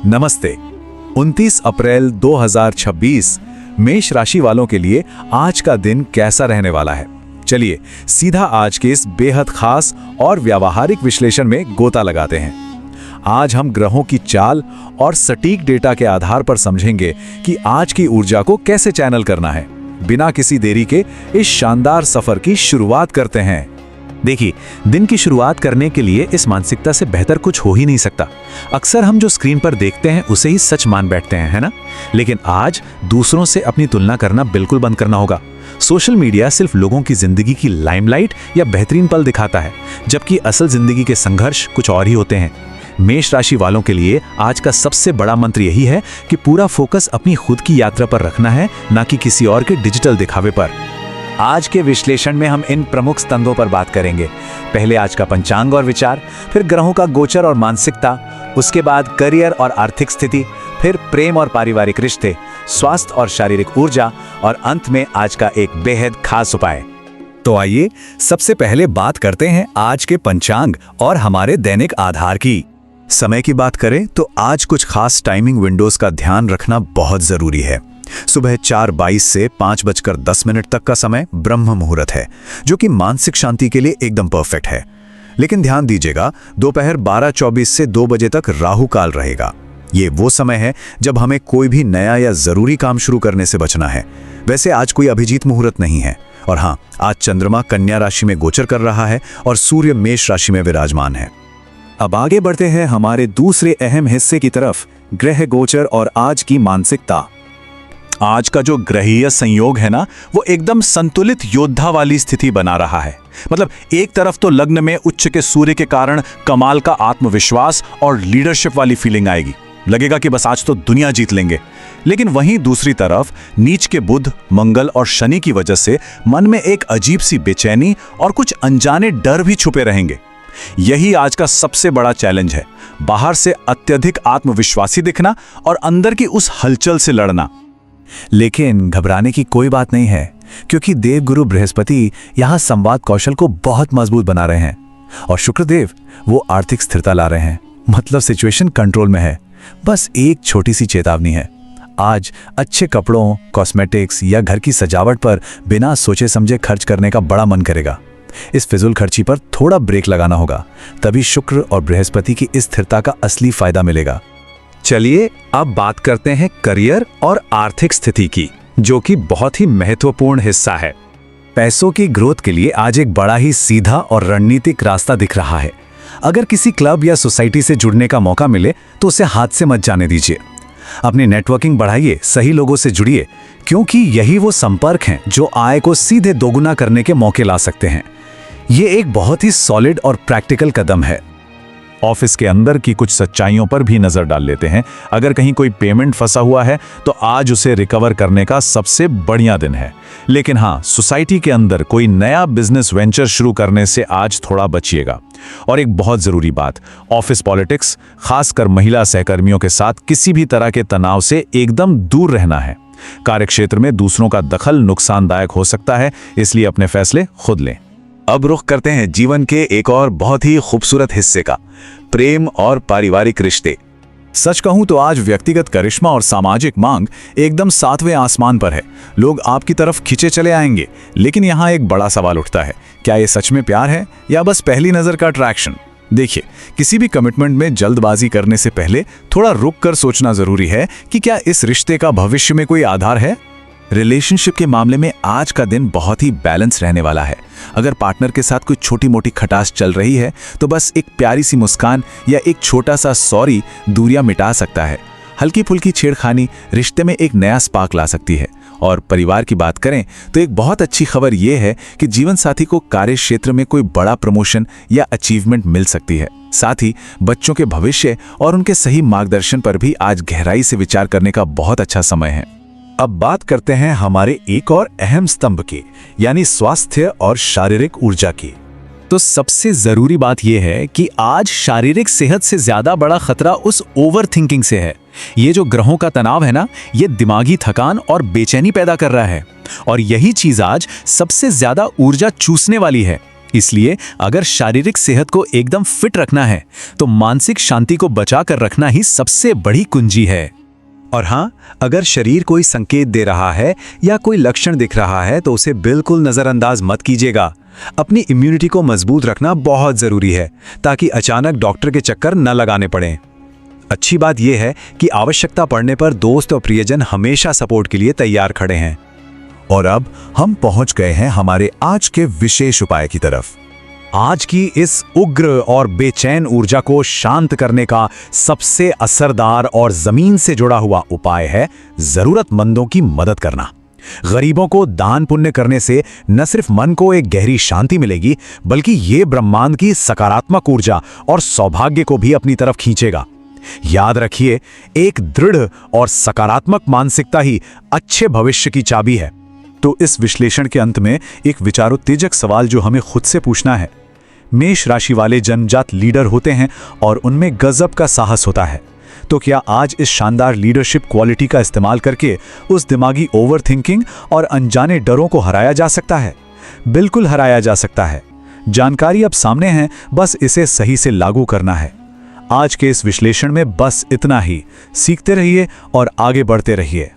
नमस्ते। 29 अप्रैल 2026 मेष राशि वालों के लिए आज का दिन कैसा रहने वाला है? चलिए सीधा आज के इस बेहद खास और व्यावहारिक विश्लेषण में गोता लगाते हैं। आज हम ग्रहों की चाल और सटीक डेटा के आधार पर समझेंगे कि आज की ऊर्जा को कैसे चैनल करना है। बिना किसी देरी के इस शानदार सफर की शुरुआत करते हैं। देखिए, दिन की शुरुआत करने के लिए इस मानसिकता से बेहतर कुछ हो ही नहीं सकता। अक्सर हम जो स्क्रीन पर देखते हैं उसे ही सच मान बैठते हैं, है ना? लेकिन आज दूसरों से अपनी तुलना करना बिल्कुल बंद करना होगा। सोशल मीडिया सिर्फ लोगों की जिंदगी की लाइमलाइट या बेहतरीन पल दिखाता है, जबकि असल जिंदगी के संघर्ष कुछ और ही होते हैं। मेष राशि वालों के लिए आज का सबसे बड़ा मंत्र यही है कि पूरा फोकस अपनी खुद की यात्रा पर रखना है, ना कि किसी और के डिजिटल दिखावे पर। आज के विश्लेषण में हम इन प्रमुख स्तंभों पर बात करेंगे। पहले आज का पंचांग और विचार, फिर ग्रहों का गोचर और मानसिकता, उसके बाद करियर और आर्थिक स्थिति, फिर प्रेम और पारिवारिक रिश्ते, स्वास्थ्य और शारीरिक ऊर्जा, और अंत में आज का एक बेहद खास उपाय। तो आइए सबसे पहले बात करते हैं आज के पंचांग और हमारे दैनिक आधार की। समय की बात करें तो आज कुछ खास टाइमिंग विंडोज का ध्यान रखना बहुत जरूरी है। सुबह 4:22 से 5:10 तक का समय ब्रह्म मुहूर्त है, जो कि मानसिक शांति के लिए एकदम परफेक्ट है। लेकिन ध्यान दीजिएगा, दोपहर 12:24 से 2 बजे तक राहु काल रहेगा। ये वो समय है जब हमें कोई भी नया या जरूरी काम शुरू करने से बचना है। वैसे आज कोई अभिजीत मुहूर्त नहीं है। और हाँ, आज चंद्रमा कन्या राशि में गोचर कर रहा है और सूर्य मेष राशि में विराजमान है। अब आगे बढ़ते हैं हमारे दूसरे अहम हिस्से की तरफ, ग्रह गोचर और आज की मानसिकता। आज का जो ग्रहीय संयोग है ना, वो एकदम संतुलित योद्धा वाली स्थिति बना रहा है। मतलब एक तरफ तो लग्न में उच्च के सूर्य के कारण कमाल का आत्मविश्वास और लीडरशिप वाली फीलिंग आएगी, लगेगा कि बस आज तो दुनिया जीत लेंगे। लेकिन वहीं दूसरी तरफ नीच के बुध, मंगल और शनि की वजह से मन में एक अजीब सी बेचैनी और कुछ अनजाने डर भी छुपे रहेंगे। यही आज का सबसे बड़ा चैलेंज है, बाहर से अत्यधिक आत्मविश्वासी दिखना और अंदर की उस हलचल से लड़ना। लेकिन घबराने की कोई बात नहीं है, क्योंकि देवगुरु बृहस्पति यहाँ संवाद कौशल को बहुत मजबूत बना रहे हैं और शुक्रदेव वो आर्थिक स्थिरता ला रहे हैं। मतलब सिचुएशन कंट्रोल में है। बस एक छोटी सी चेतावनी है, आज अच्छे कपड़ों, कॉस्मेटिक्स या घर की सजावट पर बिना सोचे समझे खर्च करने का बड़ा मन करेगा। इस फिजूल खर्ची पर थोड़ा ब्रेक लगाना होगा, तभी शुक्र और बृहस्पति की इस स्थिरता का असली फायदा मिलेगा। चलिए अब बात करते हैं करियर और आर्थिक स्थिति की, जो कि बहुत ही महत्वपूर्ण हिस्सा है। पैसों की ग्रोथ के लिए आज एक बड़ा ही सीधा और रणनीतिक रास्ता दिख रहा है। अगर किसी क्लब या सोसाइटी से जुड़ने का मौका मिले तो उसे हाथ से मत जाने दीजिए। अपनी नेटवर्किंग बढ़ाइए, सही लोगों से जुड़िए, क्योंकि यही वो संपर्क हैं जो आय को सीधे दोगुना करने के मौके ला सकते हैं। ये एक बहुत ही सॉलिड और प्रैक्टिकल कदम है। ऑफिस के अंदर की कुछ सच्चाइयों पर भी नजर डाल लेते हैं। अगर कहीं कोई पेमेंट फंसा हुआ है तो आज उसे रिकवर करने का सबसे बढ़िया दिन है। लेकिन हाँ, सोसाइटी के अंदर कोई नया बिजनेस वेंचर शुरू करने से आज थोड़ा बचिएगा। और एक बहुत जरूरी बात, ऑफिस पॉलिटिक्स, खासकर महिला सहकर्मियों के साथ किसी भी तरह के तनाव से एकदम दूर रहना है। कार्यक्षेत्र में दूसरों का दखल नुकसानदायक हो सकता है, इसलिए अपने फैसले खुद लें। अब रुख करते हैं जीवन के एक और बहुत ही खूबसूरत हिस्से का, प्रेम और पारिवारिक रिश्ते। सच कहूं तो आज व्यक्तिगत करिश्मा और सामाजिक मांग एकदम 7वें आसमान पर है। लोग आपकी तरफ खिंचे चले आएंगे, लेकिन यहां एक बड़ा सवाल उठता है, क्या ये सच में प्यार है या बस पहली नजर का अट्रैक्शन? देखिए, किसी भी कमिटमेंट में जल्दबाजी करने से पहले थोड़ा रुक कर सोचना जरूरी है कि क्या इस रिश्ते का भविष्य में कोई आधार है। रिलेशनशिप के मामले में आज का दिन बहुत ही बैलेंस रहने वाला है। अगर पार्टनर के साथ कोई छोटी मोटी खटास चल रही है तो बस एक प्यारी सी मुस्कान या एक छोटा सा सॉरी दूरियां मिटा सकता है। हल्की फुल्की छेड़खानी रिश्ते में एक नया स्पार्क ला सकती है। और परिवार की बात करें तो एक बहुत अच्छी खबर यह है कि जीवन साथी को कार्य क्षेत्र में कोई बड़ा प्रमोशन या अचीवमेंट मिल सकती है। साथ ही बच्चों के भविष्य और उनके सही मार्गदर्शन पर भी आज गहराई से विचार करने का बहुत अच्छा समय है। अब बात करते हैं हमारे एक और अहम स्तंभ की, यानी स्वास्थ्य और शारीरिक ऊर्जा की। तो सबसे जरूरी बात यह है कि आज शारीरिक सेहत से ज्यादा बड़ा खतरा उस ओवर थिंकिंग से है। ये जो ग्रहों का तनाव है ना, ये दिमागी थकान और बेचैनी पैदा कर रहा है। और यही चीज आज सबसे ज्यादा ऊर्जा चूसने वाली है। इसलिए अगर शारीरिक सेहत को एकदम फिट रखना है तो मानसिक शांति को बचा कर रखना ही सबसे बड़ी कुंजी है। और हाँ, अगर शरीर कोई संकेत दे रहा है या कोई लक्षण दिख रहा है तो उसे बिल्कुल नज़रअंदाज मत कीजिएगा। अपनी इम्यूनिटी को मजबूत रखना बहुत ज़रूरी है ताकि अचानक डॉक्टर के चक्कर न लगाने पड़ें। अच्छी बात यह है कि आवश्यकता पड़ने पर दोस्त और प्रियजन हमेशा सपोर्ट के लिए तैयार खड़े हैं। और अब हम पहुंच गए हैं हमारे आज के विशेष उपाय की तरफ। आज की इस उग्र और बेचैन ऊर्जा को शांत करने का सबसे असरदार और जमीन से जुड़ा हुआ उपाय है जरूरतमंदों की मदद करना। गरीबों को दान पुण्य करने से न सिर्फ मन को एक गहरी शांति मिलेगी, बल्कि ये ब्रह्मांड की सकारात्मक ऊर्जा और सौभाग्य को भी अपनी तरफ खींचेगा। याद रखिए, एक दृढ़ और सकारात्मक मानसिकता ही अच्छे भविष्य की चाबी है। तो इस विश्लेषण के अंत में एक विचारोत्तेजक सवाल जो हमें खुद से पूछना है। मेष राशि वाले जन्मजात लीडर होते हैं और उनमें गजब का साहस होता है। तो क्या आज इस शानदार लीडरशिप क्वालिटी का इस्तेमाल करके उस दिमागी ओवरथिंकिंग और अनजाने डरों को हराया जा सकता है? बिल्कुल हराया जा सकता है। जानकारी अब सामने है, बस इसे सही से लागू करना है। आज के इस विश्लेषण में बस इतना ही। सीखते रहिए और आगे बढ़ते रहिए।